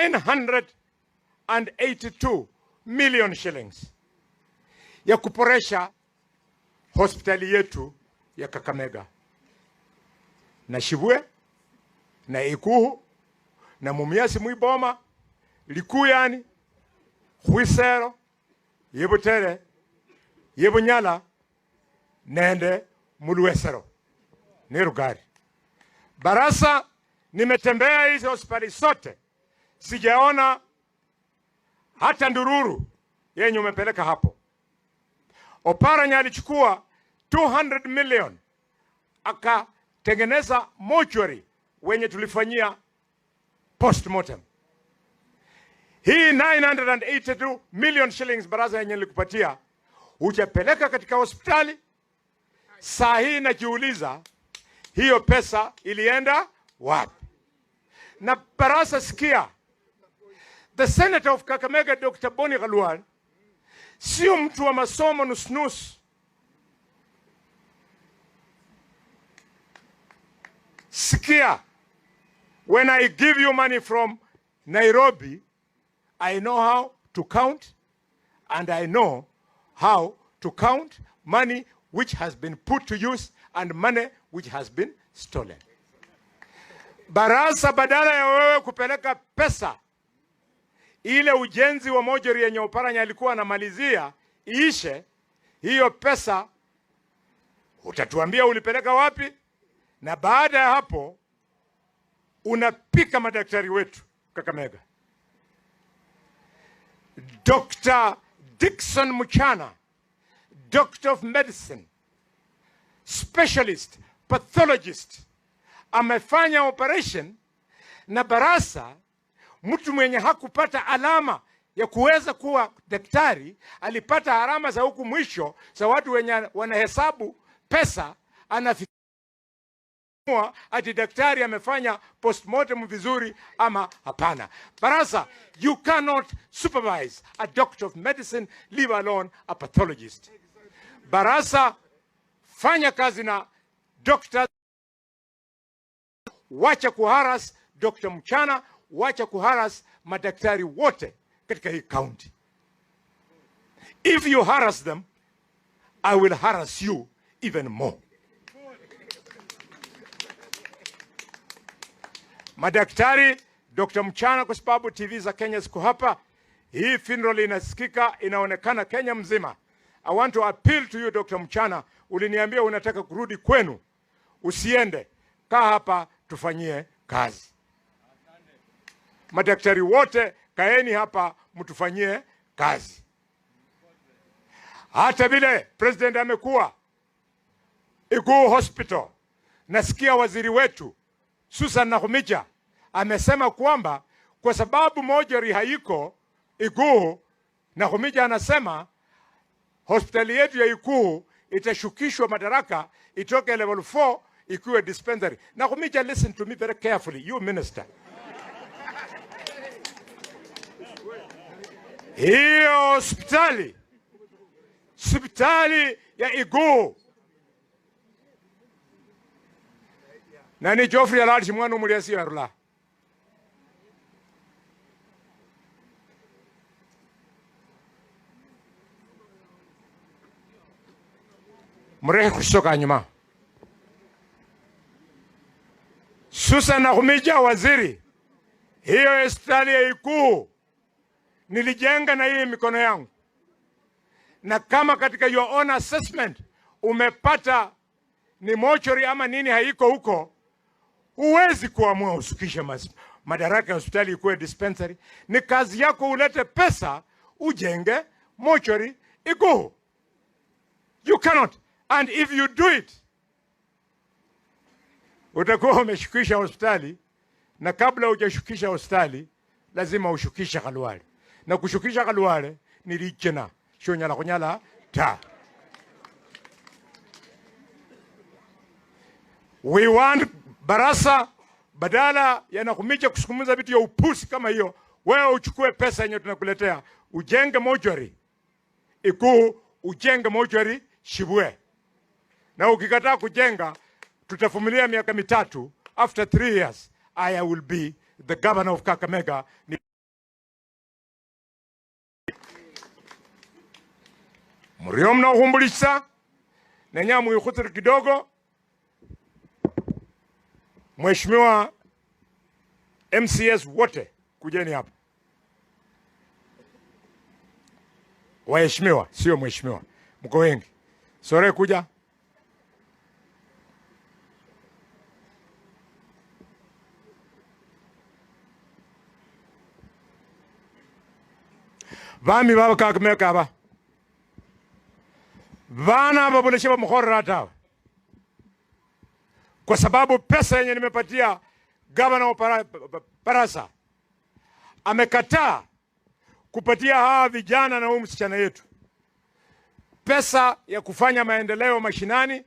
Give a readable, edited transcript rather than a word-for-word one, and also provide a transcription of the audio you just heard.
982 million shillings ya kuporesha hospitali yetu ya Kakamega na Shibwe na Ikuhu na Mumias Mwiboma Likuyani Khwisero Yebutere Yebunyala nende Mulwesero Nerugari. Barasa, nimetembea hizo hospitali zote, sijaona hata ndururu yenye umepeleka hapo. Oparanya alichukua 200 million akatengeneza mortuary wenye tulifanyia postmortem. Hii 982 million shillings Barasa yenye nilikupatia hujapeleka katika hospitali. Saa hii najiuliza hiyo pesa ilienda wapi? Na Barasa, sikia, the senator of Kakamega Dr. Boni Khalwale sio mtu wa masomo nusnus. Sikia, when I give you money from Nairobi, I know how to count, and I know how to count money which has been put to use and money which has been stolen. Barasa, badala ya wewe kupeleka pesa ile ujenzi wa mojeri yenye Oparanya alikuwa anamalizia iishe, hiyo pesa utatuambia ulipeleka wapi, na baada ya hapo unapika madaktari wetu Kakamega. Dr. Dickson Muchana, Doctor of Medicine, specialist, pathologist, amefanya operation na Barasa, mtu mwenye hakupata alama ya kuweza kuwa daktari, alipata alama za huku mwisho za watu wenye wanahesabu pesa, anafikia ati daktari amefanya postmortem vizuri ama hapana. Barasa, you cannot supervise a doctor of medicine, leave alone a pathologist. Barasa, fanya kazi na doctor, wacha kuharas Dr. Muchana, wacha kuharas madaktari wote katika hii county. If you harass them, I will harass you even more. Madaktari, Dr. Muchana, kwa sababu TV za Kenya ziko hapa, hii funeral inasikika, inaonekana Kenya mzima. I want to appeal to you, Dr. Muchana, uliniambia unataka kurudi kwenu. Usiende, kaa hapa tufanyie kazi. Madaktari wote kaeni hapa mtufanyie kazi. Hata vile president amekuwa Iguhu Hospital, nasikia waziri wetu Susan Nakhumicha amesema kwamba kwa sababu mojeri haiko Iguhu, Nakhumicha anasema hospitali yetu ya Iguhu itashukishwa madaraka, itoke level 4 ikuwe dispensary. Nakhumicha, listen to me very carefully, you minister. Hiyo hospitali ya Iguhu nani Geoffrey Aladi mwana umuriasi ya rula mrehe kusoka nyuma. Susan Nakhumicha, waziri, hiyo hospitali ya Iguhu nilijenga na hii mikono yangu, na kama katika your own assessment umepata ni mortuary ama nini haiko huko, huwezi kuamua usukishe madaraka ya hospitali ikuwe dispensary. Ni kazi yako ulete pesa ujenge mortuary Iguhu. You cannot, and if you do it utakuwa umeshukisha hospitali, na kabla hujashukisha hospitali lazima ushukishe Khalwale, na kushukisha Khalwale ni lichena shonyala kunyala ta. We want Barasa, badala ya Nakhumicha kusukumuza vitu ya upusi kama hiyo, wewe uchukue pesa yenye tunakuletea ujenge mortuary Iguhu, ujenge mortuary Shibwe. Na ukikataa kujenga tutavumilia miaka mitatu. After 3 years I will be the governor of Kakamega. Mrio mnahumbulisa na nyamu yukhutiri kidogo. Mheshimiwa MCS wote kujeni hapa. Waheshimiwa, sio mheshimiwa. Mko wengi. Sore kuja. Vami baba Kakamega hapa. Vana babuleshe ba mkhorra hata. Kwa sababu pesa yenye nimepatia gavana wa Barasa amekataa kupatia hawa vijana na huyu msichana yetu pesa ya kufanya maendeleo mashinani